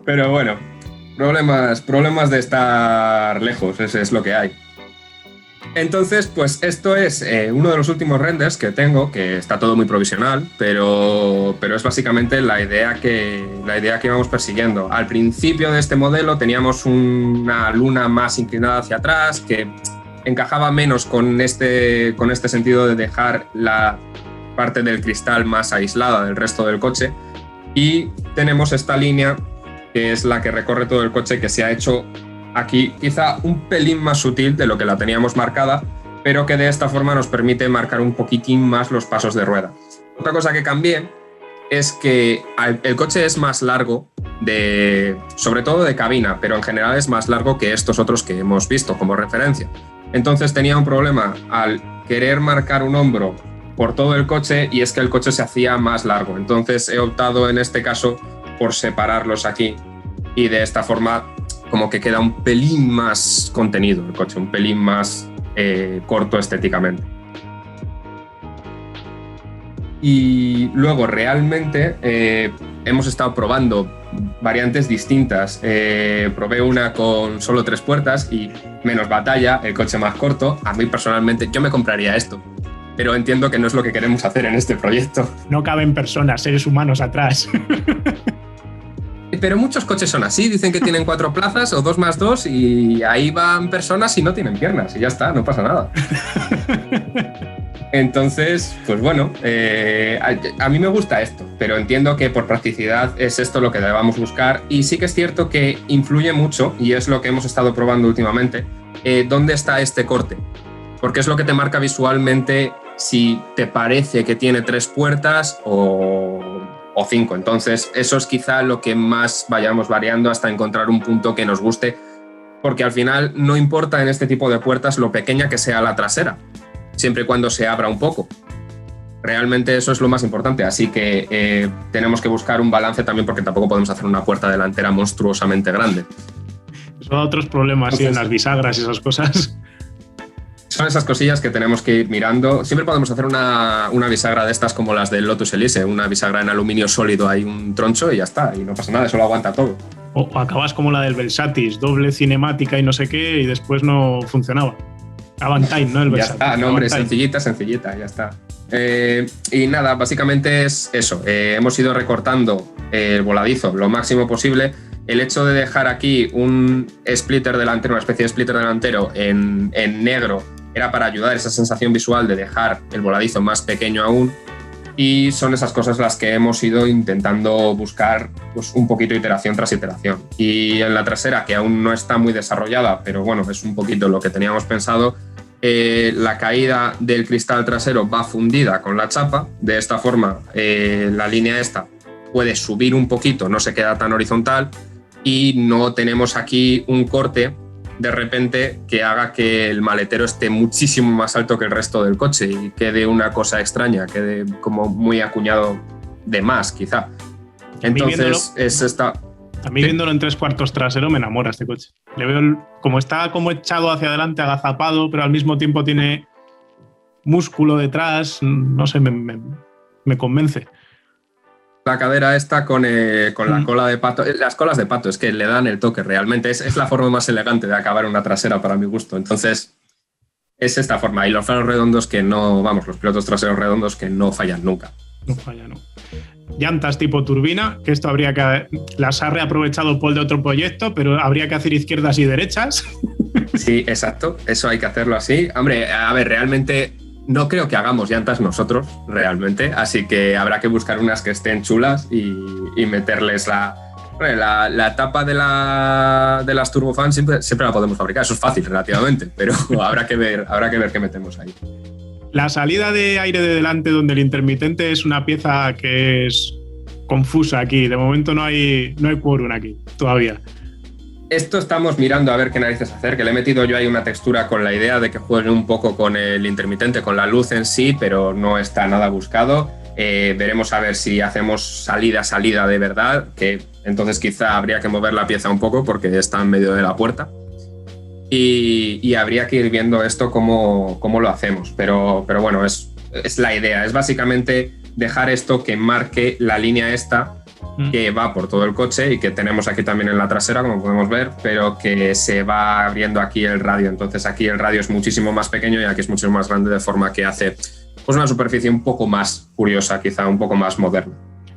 Pero bueno, problemas de estar lejos, ese es lo que hay. Entonces, pues esto es uno de los últimos renders que tengo, que está todo muy provisional, pero es básicamente la idea que íbamos persiguiendo. Al principio de este modelo teníamos una luna más inclinada hacia atrás, que encajaba menos con este sentido de dejar la parte del cristal más aislada del resto del coche. Y tenemos esta línea, que es la que recorre todo el coche, que se ha hecho aquí quizá un pelín más sutil de lo que la teníamos marcada, pero que de esta forma nos permite marcar un poquitín más los pasos de rueda. Otra cosa que cambié es que el coche es más largo, sobre todo de cabina, pero en general es más largo que estos otros que hemos visto como referencia. Entonces tenía un problema al querer marcar un hombro por todo el coche, y es que el coche se hacía más largo. Entonces he optado en este caso por separarlos aquí, y de esta forma como que queda un pelín más contenido el coche, un pelín más corto estéticamente. Y luego realmente hemos estado probando variantes distintas. Probé una con solo 3 puertas y menos batalla, el coche más corto. A mí personalmente yo me compraría esto, pero entiendo que no es lo que queremos hacer en este proyecto. No caben personas, seres humanos atrás. Pero muchos coches son así, dicen que tienen 4 plazas o 2 más 2 y ahí van personas y no tienen piernas y ya está, no pasa nada. Entonces, pues bueno, a mí me gusta esto, pero entiendo que por practicidad es esto lo que debamos buscar, y sí que es cierto que influye mucho, y es lo que hemos estado probando últimamente, dónde está este corte, porque es lo que te marca visualmente si te parece que tiene 3 puertas o 5. Entonces eso es quizá lo que más vayamos variando hasta encontrar un punto que nos guste, porque al final no importa en este tipo de puertas lo pequeña que sea la trasera, siempre y cuando se abra un poco. realmente eso es lo más importante. Así que tenemos que buscar un balance también, porque tampoco podemos hacer una puerta delantera monstruosamente grande. Eso da otros problemas, entonces, sí, en las bisagras y esas cosas. Son esas cosillas que tenemos que ir mirando. Siempre podemos hacer una bisagra de estas como las del Lotus Elise, una bisagra en aluminio sólido, hay un troncho y ya está, y no pasa nada, eso lo aguanta todo. O acabas como la del Versatis, doble cinemática y no sé qué, y después no funcionaba. Avantime, ¿no? El Versatis. Ya está, no, hombre, sencillita, ya está. Y nada, básicamente es eso. Hemos ido recortando el voladizo lo máximo posible. El hecho de dejar aquí un splitter delantero, una especie de splitter delantero en negro, era para ayudar a esa sensación visual de dejar el voladizo más pequeño aún. Y son esas cosas las que hemos ido intentando buscar, pues, un poquito iteración tras iteración. Y en la trasera, que aún no está muy desarrollada, pero bueno, es un poquito lo que teníamos pensado, la caída del cristal trasero va fundida con la chapa. De esta forma, la línea esta puede subir un poquito, no se queda tan horizontal y no tenemos aquí un corte de repente que haga que el maletero esté muchísimo más alto que el resto del coche y quede una cosa extraña, quede como muy acuñado de más, quizá. Entonces, es esta... A mí, viéndolo en 3/4 trasero, me enamora este coche. Le veo como está como echado hacia adelante, agazapado, pero al mismo tiempo tiene músculo detrás. No sé, me convence. La cadera esta con la cola de pato. Las colas de pato es que le dan el toque realmente. Es la forma más elegante de acabar una trasera para mi gusto. Entonces, es esta forma. Y los faros redondos que no... Vamos, los pilotos traseros redondos que no fallan nunca. No fallan, no. Llantas tipo turbina, que esto habría que... Las ha reaprovechado Paul de otro proyecto, pero habría que hacer izquierdas y derechas. Sí, exacto. Eso hay que hacerlo así. Hombre, a ver, realmente... No creo que hagamos llantas nosotros, realmente, así que habrá que buscar unas que estén chulas y meterles la tapa de las turbofans siempre la podemos fabricar, eso es fácil relativamente, pero habrá que ver qué metemos ahí. La salida de aire de delante donde el intermitente es una pieza que es confusa aquí, de momento no hay quórum aquí todavía. Esto estamos mirando a ver qué narices hacer, que le he metido yo ahí una textura con la idea de que juegue un poco con el intermitente, con la luz en sí, pero no está nada buscado. Veremos a ver si hacemos salida de verdad, que entonces quizá habría que mover la pieza un poco porque está en medio de la puerta. Y habría que ir viendo esto cómo lo hacemos, pero bueno, es la idea. Es básicamente dejar esto que marque la línea esta, que va por todo el coche y que tenemos aquí también en la trasera, como podemos ver, pero que se va abriendo aquí el radio. Entonces aquí el radio es muchísimo más pequeño y aquí es mucho más grande, de forma que hace pues una superficie un poco más curiosa, quizá un poco más moderna.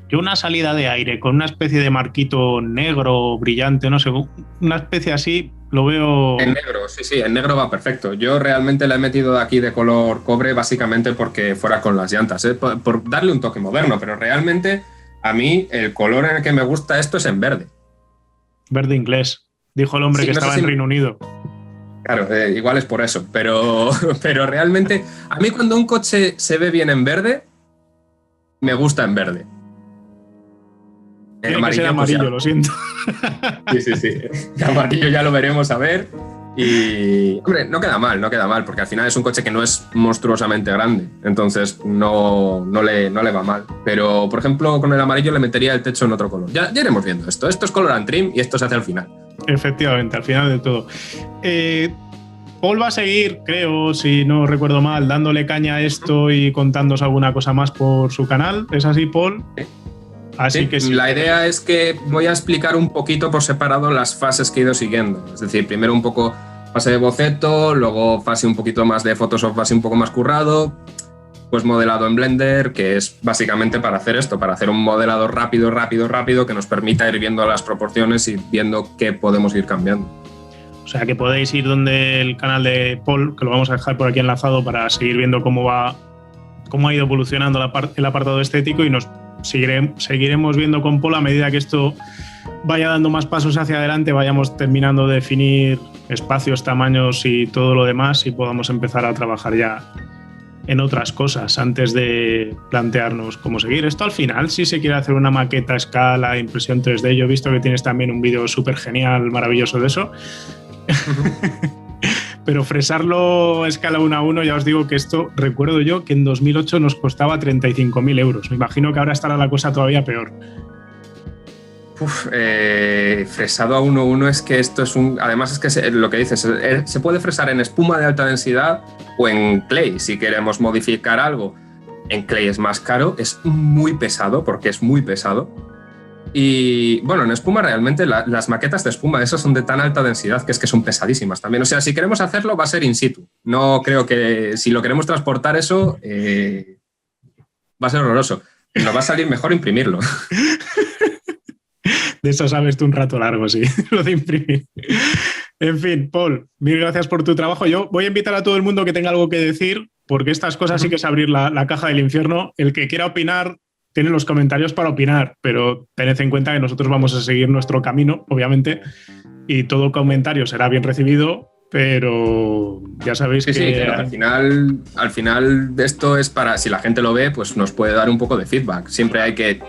Yo una salida de aire con una especie de marquito negro brillante, no sé, una especie así, lo veo... En negro, sí, en negro va perfecto. Yo realmente la he metido aquí de color cobre básicamente porque fuera con las llantas, por darle un toque moderno, pero realmente... A mí, el color en el que me gusta esto es en verde. Verde inglés, dijo el hombre que estaba en Reino Unido. Claro, igual es por eso, pero realmente, a mí cuando un coche se ve bien en verde, me gusta en verde. Tiene que ser amarillo, pues lo siento. Sí. El amarillo ya lo veremos a ver. Y, hombre, no queda mal, porque al final es un coche que no es monstruosamente grande, entonces no le va mal. Pero, por ejemplo, con el amarillo le metería el techo en otro color. Ya iremos viendo esto. Esto es color and trim y esto se hace al final. Efectivamente, al final de todo. Paul va a seguir, creo, si no recuerdo mal, dándole caña a esto y contándonos alguna cosa más por su canal. ¿Es así, Paul? Sí. Así que sí. La idea es que voy a explicar un poquito por separado las fases que he ido siguiendo. Es decir, primero un poco fase de boceto, luego fase un poquito más de Photoshop, fase un poco más currado, pues modelado en Blender, que es básicamente para hacer esto, para hacer un modelado rápido que nos permita ir viendo las proporciones y viendo qué podemos ir cambiando. O sea que podéis ir donde el canal de Paul, que lo vamos a dejar por aquí enlazado para seguir viendo cómo ha ido evolucionando el apartado estético, y nos seguiremos viendo con Paul a medida que esto vaya dando más pasos hacia adelante, vayamos terminando de definir espacios, tamaños y todo lo demás, y podamos empezar a trabajar ya en otras cosas antes de plantearnos cómo seguir. Esto al final, si se quiere hacer una maqueta a escala, impresión 3D, yo he visto que tienes también un vídeo súper genial, maravilloso de eso. pero fresarlo a escala 1 a 1, ya os digo que esto, recuerdo yo que en 2008 nos costaba 35.000 euros. Me imagino que ahora estará la cosa todavía peor. Fresado a 1:1 es que esto es un... Además es que lo que dices, se puede fresar en espuma de alta densidad o en clay. Si queremos modificar algo, en clay es más caro, es muy pesado porque es muy pesado. Y bueno, en espuma realmente las maquetas de espuma esas son de tan alta densidad que es que son pesadísimas también. O sea, si queremos hacerlo va a ser in situ. No creo que si lo queremos transportar eso va a ser horroroso. Nos va a salir mejor imprimirlo. De eso sabes tú un rato largo, sí, lo de imprimir. En fin, Paul, mil gracias por tu trabajo. Yo voy a invitar a todo el mundo que tenga algo que decir, porque estas cosas sí que es abrir la caja del infierno. El que quiera opinar tiene los comentarios para opinar, pero tened en cuenta que nosotros vamos a seguir nuestro camino, obviamente, y todo comentario será bien recibido, pero ya sabéis que... Sí, pero al final de esto es para, si la gente lo ve, pues nos puede dar un poco de feedback. Siempre hay que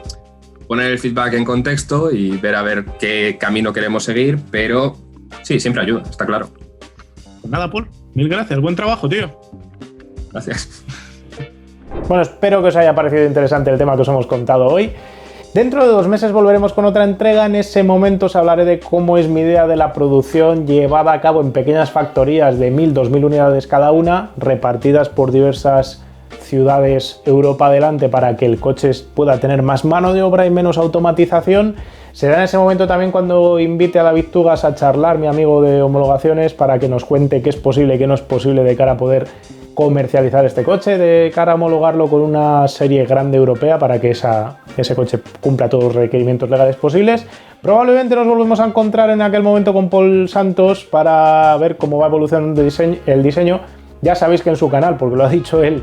poner el feedback en contexto y ver a ver qué camino queremos seguir, pero sí, siempre ayuda, está claro. Pues nada, Paul, mil gracias, buen trabajo, tío. Gracias. Bueno, espero que os haya parecido interesante el tema que os hemos contado hoy. Dentro de 2 meses volveremos con otra entrega. En ese momento os hablaré de cómo es mi idea de la producción llevada a cabo en pequeñas factorías de 1.000-2.000 unidades cada una, repartidas por diversas ciudades Europa adelante para que el coche pueda tener más mano de obra y menos automatización. Será en ese momento también cuando invite a David Tugas a charlar, mi amigo de homologaciones, para que nos cuente qué es posible y qué no es posible de cara a poder comercializar este coche, de cara a homologarlo con una serie grande europea para que ese coche cumpla todos los requerimientos legales posibles. Probablemente nos volvemos a encontrar en aquel momento con Paul Santos para ver cómo va evolucionando el diseño. Ya sabéis que en su canal, porque lo ha dicho él,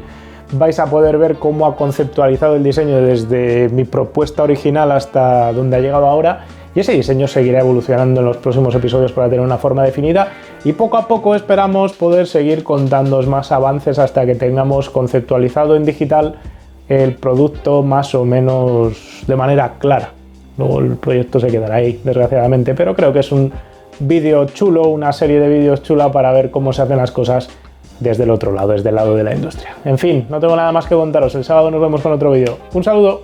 vais a poder ver cómo ha conceptualizado el diseño desde mi propuesta original hasta donde ha llegado ahora, y ese diseño seguirá evolucionando en los próximos episodios para tener una forma definida, y poco a poco esperamos poder seguir contándoos más avances hasta que tengamos conceptualizado en digital el producto más o menos de manera clara. Luego el proyecto se quedará ahí, desgraciadamente, pero creo que es un vídeo chulo, una serie de vídeos chula para ver cómo se hacen las cosas desde el otro lado, desde el lado de la industria. En fin, no tengo nada más que contaros. El sábado nos vemos con otro vídeo. Un saludo.